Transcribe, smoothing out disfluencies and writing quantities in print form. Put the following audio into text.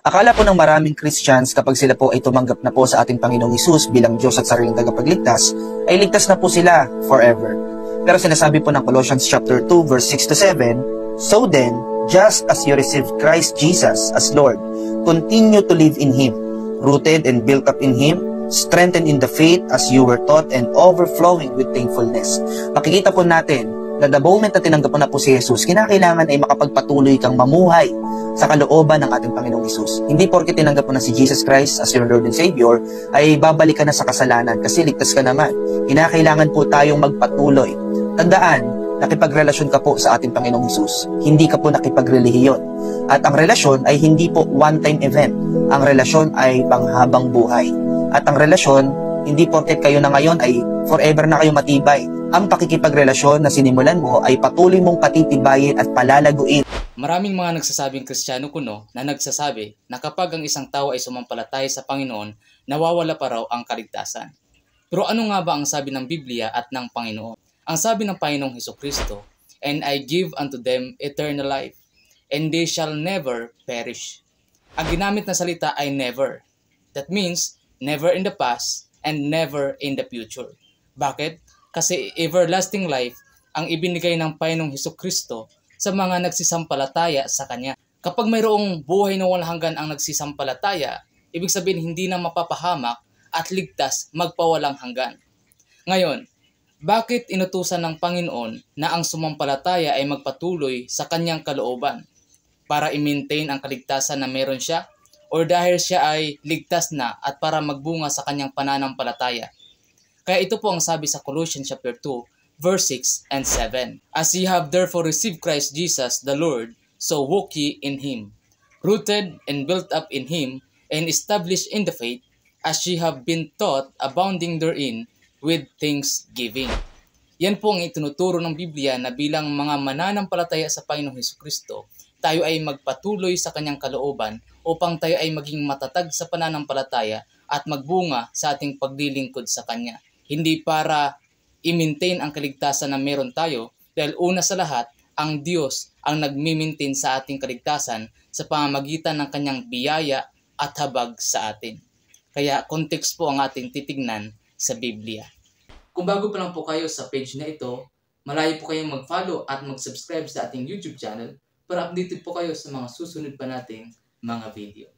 Akala po ng maraming Christians kapag sila po ay tumanggap na po sa ating Panginoong Hesus bilang Diyos at sariling tagapagligtas, ay ligtas na po sila forever. Pero sinasabi po ng Colossians chapter 2 verse 6 to 7, "So then, just as you received Christ Jesus as Lord, continue to live in Him, rooted and built up in Him, strengthened in the faith as you were taught and overflowing with thankfulness." Makikita po natin na the moment na tinanggap mo na po si Jesus, kinakailangan ay makapagpatuloy kang mamuhay sa kalooban ng ating Panginoong Hesus. Hindi porke tinanggap mo na si Jesus Christ as your Lord and Savior, ay babalik ka na sa kasalanan kasi ligtas ka naman. Kinakailangan po tayong magpatuloy. Tandaan, nakipagrelasyon ka po sa ating Panginoong Hesus. Hindi ka po nakipagrelihiyon. At ang relasyon ay hindi po one-time event. Ang relasyon ay panghabang buhay. At ang relasyon, hindi porket kayo na ngayon ay forever na kayo matibay. Ang pakikipagrelasyon na sinimulan mo ay patuloy mong patitibayin at palalaguin. Maraming mga nagsasabing Kristiyano kuno na nagsasabi na kapag ang isang tao ay sumampalataya sa Panginoon, nawawala pa raw ang kaligtasan. Pero ano nga ba ang sabi ng Biblia at ng Panginoon? Ang sabi ng Panginoong Hesukristo, "And I give unto them eternal life, and they shall never perish." Ang ginamit na salita ay never. That means, never in the past and never in the future. Bakit? Kasi everlasting life ang ibinigay ng Panginoong Hesukristo sa mga nagsisampalataya sa Kanya. Kapag mayroong buhay na walang hanggan ang nagsisampalataya, ibig sabihin hindi na mapapahamak at ligtas magpawalang hanggan. Ngayon, bakit inutusan ng Panginoon na ang sumampalataya ay magpatuloy sa Kanyang kalooban? Para i-maintain ang kaligtasan na meron siya? O dahil siya ay ligtas na at para magbunga sa Kanyang pananampalataya? Kaya ito po ang sabi sa Colossians chapter 2, verse 6 and 7. "As ye have therefore received Christ Jesus the Lord, so walk ye in Him, rooted and built up in Him, and established in the faith, as ye have been taught, abounding therein with thanksgiving." Yan po ang itinuturo ng Biblia na bilang mga mananampalataya sa Panginoong Hesukristo, tayo ay magpatuloy sa Kanyang kalooban upang tayo ay maging matatag sa pananampalataya at magbunga sa ating paglilingkod sa Kanya. Hindi para i-maintain ang kaligtasan na meron tayo, dahil una sa lahat, ang Diyos ang nagmi-maintain sa ating kaligtasan sa pamamagitan ng Kanyang biyaya at habag sa atin. Kaya context po ang ating titignan sa Biblia. Kung bago pa lang po kayo sa page na ito, malayo po kayong mag-follow at mag-subscribe sa ating YouTube channel para updated po kayo sa mga susunod pa nating mga video.